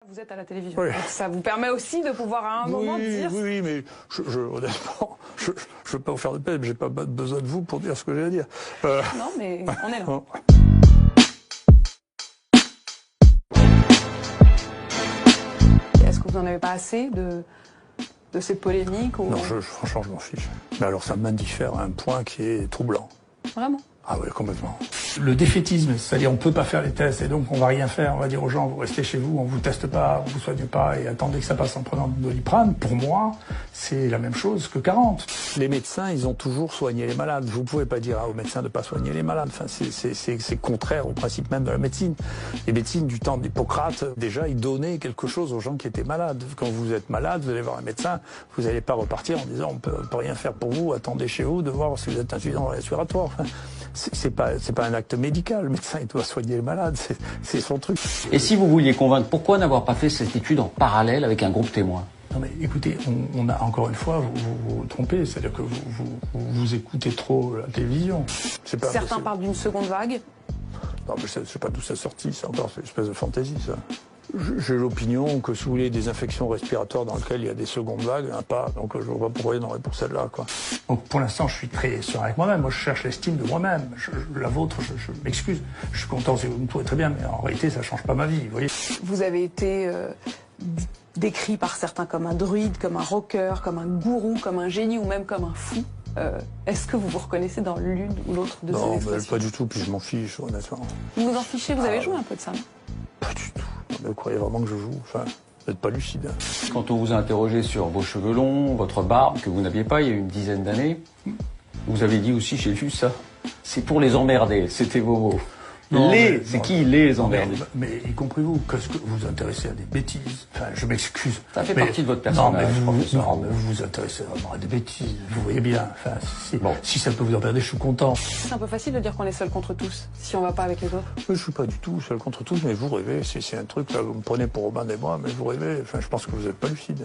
Vous êtes à la télévision. Oui. Donc ça vous permet aussi de pouvoir à un moment dire... Oui, mais honnêtement, je ne veux pas vous faire de peine, mais j'ai pas besoin de vous pour dire ce que j'ai à dire. Non, mais on est là. Non. Est-ce que vous n'en avez pas assez de ces polémiques ou... Non, franchement, je m'en fiche. Mais alors, ça m'indiffère à un point qui est troublant. Vraiment? Ah oui, complètement. Le défaitisme, c'est-à-dire on peut pas faire les tests et donc on va rien faire, on va dire aux gens vous restez chez vous, on vous teste pas, on vous soigne pas et attendez que ça passe en prenant de Doliprane, pour moi, c'est la même chose que 40. Les médecins, ils ont toujours soigné les malades. Vous pouvez pas dire aux médecins de pas soigner les malades. Enfin, c'est contraire au principe même de la médecine. Les médecines du temps d'Hippocrate, déjà, ils donnaient quelque chose aux gens qui étaient malades. Quand vous êtes malade, vous allez voir un médecin, vous n'allez pas repartir en disant on peut rien faire pour vous, attendez chez vous de voir si vous êtes insuffisant respiratoire. Enfin, c'est pas un acte médical. Le médecin, il doit soigner les malades. C'est son truc. Et si vous vouliez convaincre, pourquoi n'avoir pas fait cette étude en parallèle avec un groupe témoin? Non mais écoutez, on a encore une fois, vous trompez, c'est-à-dire que vous écoutez trop la télévision. Certains parlent d'une seconde vague. Non mais je sais pas d'où ça sorti, c'est encore une espèce de fantaisie ça. J'ai l'opinion que si vous voulez des infections respiratoires dans lesquelles il y a des secondes vagues, il n'y en a pas, donc je vois pas pourquoi il y en aurait pour celle-là, quoi. Donc pour l'instant, je suis très sûr avec moi-même. Moi, je cherche l'estime de moi-même. La vôtre, je m'excuse. Je suis content si vous me trouvez très bien, mais en réalité, ça change pas ma vie, vous voyez. Vous avez été décrit par certains comme un druide, comme un rocker, comme un gourou, comme un génie ou même comme un fou. Est-ce que vous vous reconnaissez dans l'une ou l'autre de ces expressions? Non, pas du tout, puis je m'en fiche, honnêtement. Vous vous en fichez? Vous avez joué un peu de ça, non? Pas du tout. Vous croyez vraiment que je joue? Enfin, vous n'êtes pas lucide. Quand on vous a interrogé sur vos cheveux longs, votre barbe, que vous n'aviez pas il y a une dizaine d'années, vous avez dit aussi, j'ai lu ça, c'est pour les emmerder, c'était vos mots. C'est qui les emmerder? Mais y compris vous, qu'est-ce que vous vous intéressez à des bêtises? Enfin, je m'excuse. Ça fait partie de votre personnage, professeur. Non, mais vous vous intéressez vraiment à des bêtises. Vous voyez bien. Enfin, si ça peut vous emmerder, je suis content. C'est un peu facile de dire qu'on est seul contre tous, si on va pas avec les autres. Je suis pas du tout seul contre tous, mais vous rêvez. C'est un truc, là, vous me prenez pour Robin des Bois, mais vous rêvez. Enfin, je pense que vous n'êtes pas lucide.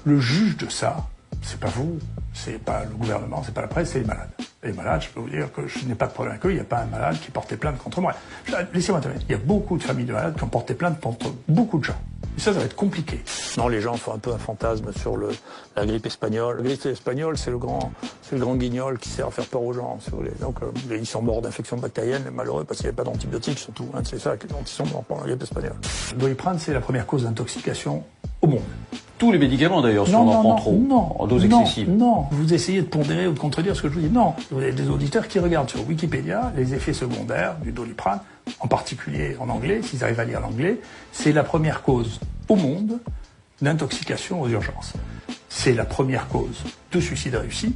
Le juge de ça, c'est pas vous, c'est pas le gouvernement, c'est pas la presse, c'est les malades. Les malades, je peux vous dire que je n'ai pas de problème avec eux, il n'y a pas un malade qui portait plainte contre moi. Laissez-moi terminer. Il y a beaucoup de familles de malades qui ont porté plainte contre beaucoup de gens. Et ça va être compliqué. Non, les gens font un peu un fantasme sur la grippe espagnole. La grippe espagnole, c'est le grand guignol qui sert à faire peur aux gens, si vous voulez. Donc, ils sont morts d'infection bactérienne, malheureux, parce qu'il n'y avait pas d'antibiotiques, surtout. Hein, c'est ça, dont ils sont morts pendant la grippe espagnole. Le Doliprane, c'est la première cause d'intoxication au monde. Tous les médicaments d'ailleurs, si on en prend trop, en dose excessive. Non, vous essayez de pondérer ou de contredire ce que je vous dis. Non, vous avez des auditeurs qui regardent sur Wikipédia les effets secondaires du Doliprane, en particulier en anglais, s'ils arrivent à lire l'anglais. C'est la première cause au monde d'intoxication aux urgences. C'est la première cause de suicide réussi.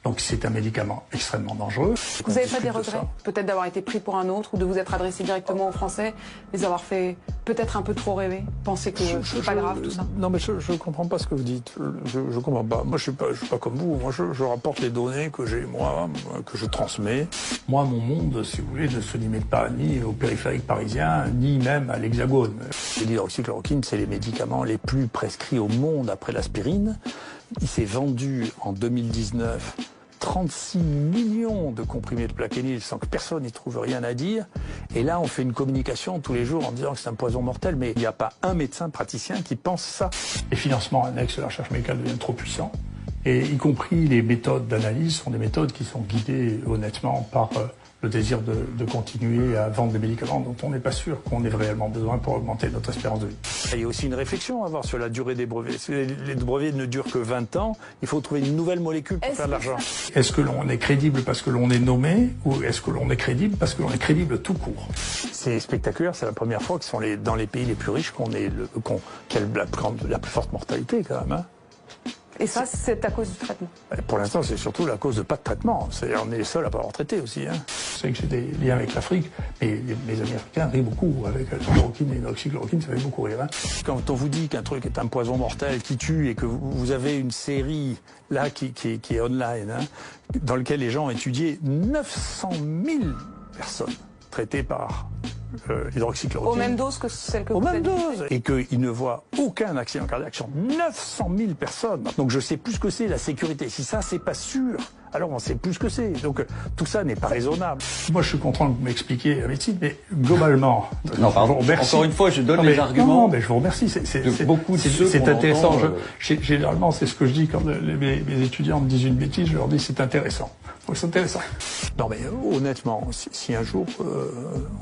Donc c'est un médicament extrêmement dangereux. Vous n'avez pas des regrets, peut-être d'avoir été pris pour un autre ou de vous être adressé directement aux Français, les avoir fait peut-être un peu trop rêver, penser que c'est pas grave tout ça? Non mais je ne comprends pas ce que vous dites. Je comprends pas. Moi je suis pas comme vous. Moi je rapporte les données que j'ai moi, que je transmets. Moi mon monde, si vous voulez, ne se limite pas ni au périphérique parisien, ni même à l'Hexagone. L'hydroxychloroquine, c'est les médicaments les plus prescrits au monde après l'aspirine. Il s'est vendu en 2019 36 millions de comprimés de Plaquenil sans que personne n'y trouve rien à dire. Et là, on fait une communication tous les jours en disant que c'est un poison mortel, mais il n'y a pas un médecin praticien qui pense ça. Les financements annexes de la recherche médicale deviennent trop puissants. Et y compris les méthodes d'analyse sont des méthodes qui sont guidées honnêtement par le désir de continuer à vendre des médicaments dont on n'est pas sûr qu'on ait réellement besoin pour augmenter notre espérance de vie. Il y a aussi une réflexion à avoir sur la durée des brevets. Si les brevets ne durent que 20 ans, il faut trouver une nouvelle molécule pour faire de l'argent. Est-ce que l'on est crédible parce que l'on est nommé ou est-ce que l'on est crédible parce que l'on est crédible tout court? C'est spectaculaire, c'est la première fois que sont dans les pays les plus riches qu'il y a la plus forte mortalité quand même. Hein. Et ça, c'est à cause du traitement? Pour l'instant, c'est surtout la cause de pas de traitement. On est les seuls à pas avoir traité aussi. Hein. Je sais que j'ai des liens avec l'Afrique, mais mes amis africains rient beaucoup avec la chloroquine et l'oxychloroquine, ça fait beaucoup rire. Hein. Quand on vous dit qu'un truc est un poison mortel qui tue et que vous avez une série là qui est online, hein, dans laquelle les gens ont étudié 900 000 personnes traité par l'hydroxychloroquine. Aux mêmes doses que celles que Aux vous mêmes avez doses. Et qu'il ne voit aucun accident cardiaque sur 900 000 personnes. Donc je sais plus ce que c'est la sécurité. Si ça, c'est pas sûr, alors on sait plus ce que c'est. Donc tout ça n'est pas raisonnable. Moi, je suis content que vous m'expliquiez la médecine, mais globalement... Non, pardon, encore une fois, je donne les arguments. Non, mais je vous remercie. C'est intéressant. Généralement, c'est ce que je dis quand mes étudiants me disent une bêtise, je leur dis c'est intéressant. Donc c'est intéressant. Non mais honnêtement, si un jour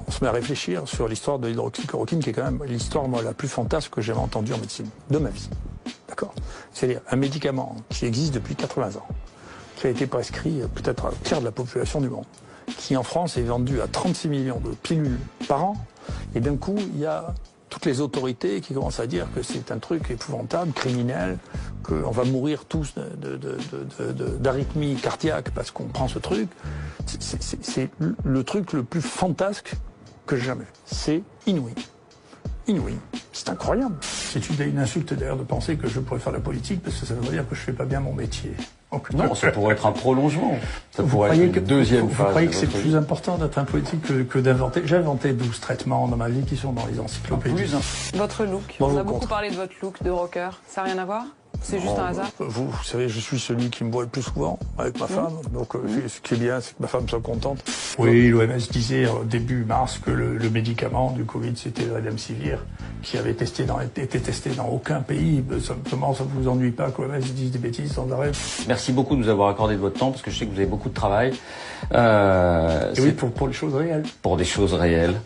on se met à réfléchir sur l'histoire de l'hydroxychloroquine, qui est quand même l'histoire moi la plus fantasque que j'ai jamais entendue en médecine de ma vie. D'accord. C'est-à-dire un médicament qui existe depuis 80 ans, qui a été prescrit peut-être à un tiers de la population du monde, qui en France est vendu à 36 millions de pilules par an, et d'un coup il y a toutes les autorités qui commencent à dire que c'est un truc épouvantable, criminel, qu'on va mourir tous d'arythmie cardiaque parce qu'on prend ce truc. C'est le truc le plus fantasque que j'ai jamais vu. C'est inouï. Inouï. C'est incroyable. C'est une insulte d'ailleurs de penser que je pourrais faire la politique, parce que ça veut dire que je fais pas bien mon métier. Donc, non, ça pourrait être un prolongement. Ça pourrait être une deuxième phase. Vous croyez que c'est plus important d'être un politique que d'inventer? J'ai inventé 12 traitements dans ma vie qui sont dans les encyclopédies. Votre look, on a beaucoup parlé de votre look de rocker. Ça n'a rien à voir? C'est juste un hasard? Vous savez, je suis celui qui me voit le plus souvent avec ma femme. Donc ce qui est bien, c'est que ma femme soit contente. Oui, l'OMS disait début mars que le médicament du Covid, c'était le Remdesivir, qui avait été testé dans aucun pays. Simplement, ça ne vous ennuie pas que l'OMS dise des bêtises sans arrêt? Merci beaucoup de nous avoir accordé de votre temps, parce que je sais que vous avez beaucoup de travail. Et oui, pour les choses réelles. Pour des choses réelles.